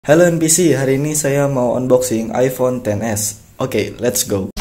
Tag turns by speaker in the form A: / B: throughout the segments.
A: Halo NPC, hari ini saya mau unboxing iPhone XS. Oke, let's go.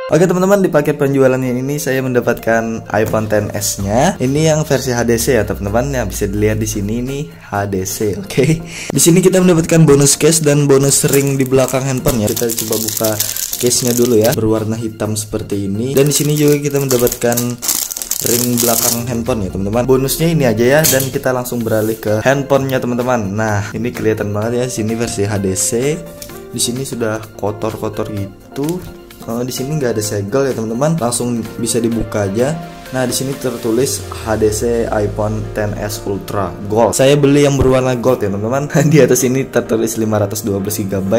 A: Oke teman-teman, di paket penjualan ini saya mendapatkan iPhone XS-nya. Ini yang versi HDC ya teman-teman, yang bisa dilihat di sini nih HDC. Oke. Di sini kita mendapatkan bonus case dan bonus ring di belakang handphone ya. Kita coba buka case-nya dulu ya, berwarna hitam seperti ini. Dan di sini juga kita mendapatkan ring belakang handphone ya teman-teman. Bonusnya ini aja ya, dan kita langsung beralih ke handphonenya teman-teman. Nah, ini kelihatan banget ya, sini versi HDC. Di sini sudah kotor-kotor gitu. Di sini nggak ada segel ya teman-teman, langsung bisa dibuka aja. Nah di sini tertulis HDC iPhone XS Ultra Gold. Saya beli yang berwarna gold ya teman-teman. Di atas ini tertulis 512 GB,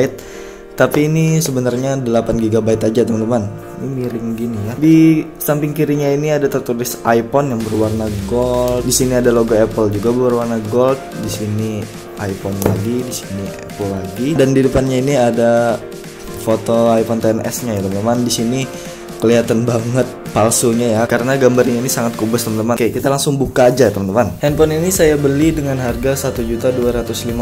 A: tapi ini sebenarnya 8 GB aja teman-teman. Ini miring gini ya. Di samping kirinya ini ada tertulis iPhone yang berwarna gold. Di sini ada logo Apple juga berwarna gold. Di sini iPhone lagi, di sini Apple lagi, dan di depannya ini ada foto iPhone XS-nya ya teman-teman. Di sini kelihatan banget palsunya ya, karena gambarnya ini sangat kubas teman-teman. Oke, kita langsung buka aja teman-teman. Handphone ini saya beli dengan harga 1.250.000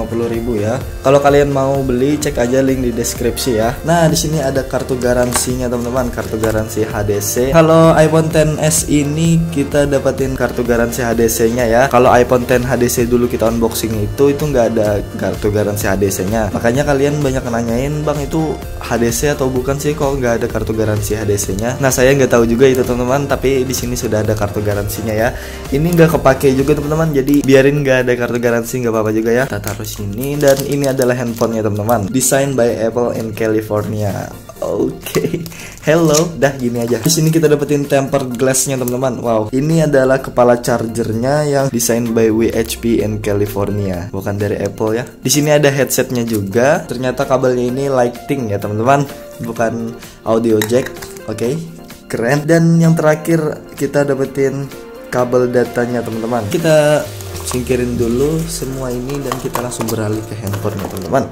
A: ya. Kalau kalian mau beli, cek aja link di deskripsi ya. Nah di sini ada kartu garansinya teman-teman, kartu garansi HDC. Kalau iPhone XS ini kita dapatin kartu garansi HDC-nya ya. Kalau iPhone X HDC dulu kita unboxing itu nggak ada kartu garansi HDC-nya. Makanya kalian banyak nanyain, bang itu HDC atau bukan sih, kok nggak ada kartu garansi HDC-nya. Nah saya nggak tahu juga itu teman-teman, tapi di sini sudah ada kartu garansinya ya. Ini nggak kepake juga teman-teman, jadi biarin nggak ada kartu garansi nggak apa-apa juga ya. Kita taruh sini, dan ini adalah handphonenya teman-teman, design by Apple in California. Oke. Hello, dah gini aja. Di sini kita dapetin tempered glassnya teman-teman. Wow, ini adalah kepala chargernya yang design by WHP in California, bukan dari Apple ya. Di sini ada headsetnya juga. Ternyata kabelnya ini Lightning ya teman-teman, bukan audio jack. Oke. Keren. Dan yang terakhir kita dapetin kabel datanya teman-teman. Kita singkirin dulu semua ini dan kita langsung beralih ke handphone ya teman-teman.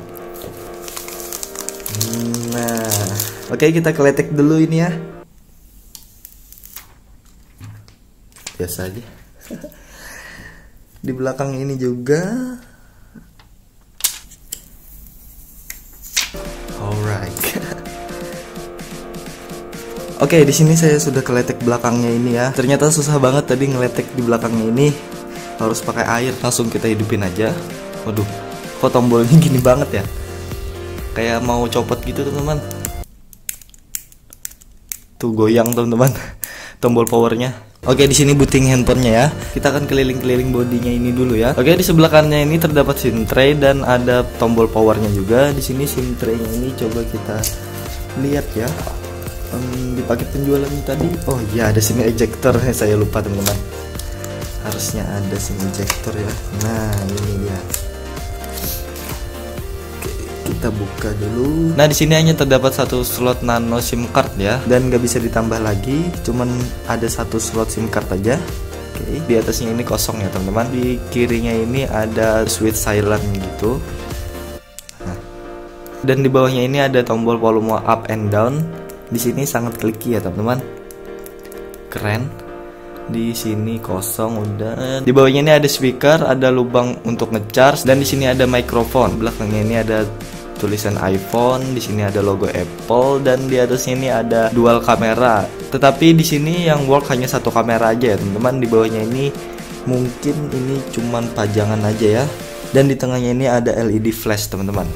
A: Nah, oke, kita keletek dulu ini ya. Biasa aja. Di belakang ini juga. Alright. Oke, di sini saya sudah keletek belakangnya ini ya. Ternyata susah banget tadi ngeletek di belakangnya ini. Harus pakai air. Langsung kita hidupin aja. Waduh, kok tombolnya gini banget ya? Kayak mau copot gitu teman-teman. Tuh goyang teman-teman. Tombol powernya. Oke, di sini booting handphonenya ya. Kita akan keliling-keliling bodinya ini dulu ya. Oke, di sebelah kanannya ini terdapat SIM tray dan ada tombol powernya juga. Di sini SIM tray-nya ini coba kita lihat ya. Di paket penjualannya tadi, oh iya ada SIM ejector. Saya lupa teman-teman, harusnya ada SIM ejector ya. Nah ini dia. Oke, kita buka dulu. Nah di sini hanya terdapat satu slot nano SIM card ya, dan nggak bisa ditambah lagi, cuman ada satu slot SIM card aja. Oke, di atasnya ini kosong ya teman-teman. Di kirinya ini ada switch silent gitu. Nah, dan di bawahnya ini ada tombol volume up and down. Di sini sangat clicky ya teman-teman, keren. Di sini kosong udah. Di bawahnya ini ada speaker, ada lubang untuk ngecharge, dan di sini ada mikrofon. Belakangnya ini ada tulisan iPhone, di sini ada logo Apple, dan di atasnya ini ada dual kamera. Tetapi di sini yang work hanya satu kamera aja ya teman-teman. Di bawahnya ini mungkin ini cuman pajangan aja ya, dan di tengahnya ini ada LED flash teman-teman.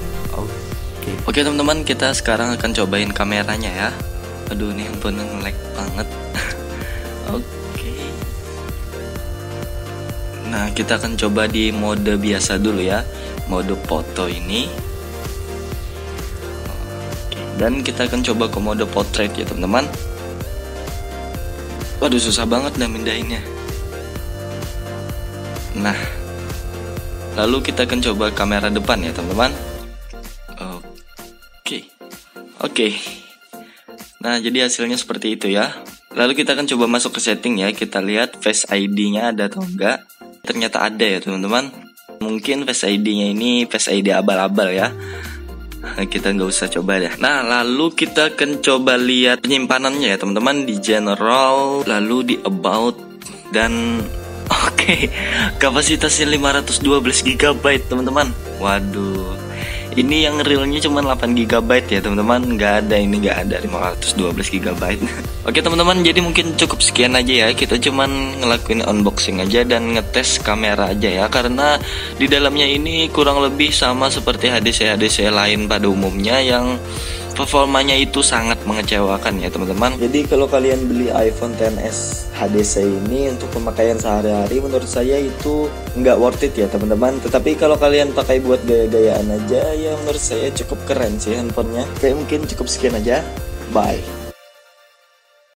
A: Oke teman-teman, kita sekarang akan cobain kameranya ya. Aduh, ini handphone nge-lag banget. Oke. Nah, kita akan coba di mode biasa dulu ya, mode foto ini. Oke. Dan kita akan coba ke mode portrait ya teman-teman. Waduh, susah banget dah mindahinnya. Nah, lalu kita akan coba kamera depan ya teman-teman. Oke. Nah jadi hasilnya seperti itu ya. Lalu kita akan coba masuk ke setting ya. Kita lihat Face ID-nya ada atau enggak. Ternyata ada ya teman-teman. Mungkin Face ID-nya ini Face ID abal-abal ya. Kita nggak usah coba deh. Nah, lalu kita akan coba lihat penyimpanannya ya teman-teman, di general, lalu di about, dan oke, kapasitasnya 512 GB teman-teman. Waduh, ini yang realnya cuma 8 GB ya teman-teman. Nggak ada 512 GB. Oke teman-teman, jadi mungkin cukup sekian aja ya. Kita cuman ngelakuin unboxing aja dan ngetes kamera aja ya, karena di dalamnya ini kurang lebih sama seperti HDC lain pada umumnya yang performanya itu sangat mengecewakan ya teman-teman. Jadi kalau kalian beli iPhone XS HDC ini untuk pemakaian sehari-hari, menurut saya itu nggak worth it ya teman-teman. Tetapi kalau kalian pakai buat gaya-gayaan aja ya, menurut saya cukup keren sih handphonenya. Oke, mungkin cukup sekian aja. Bye.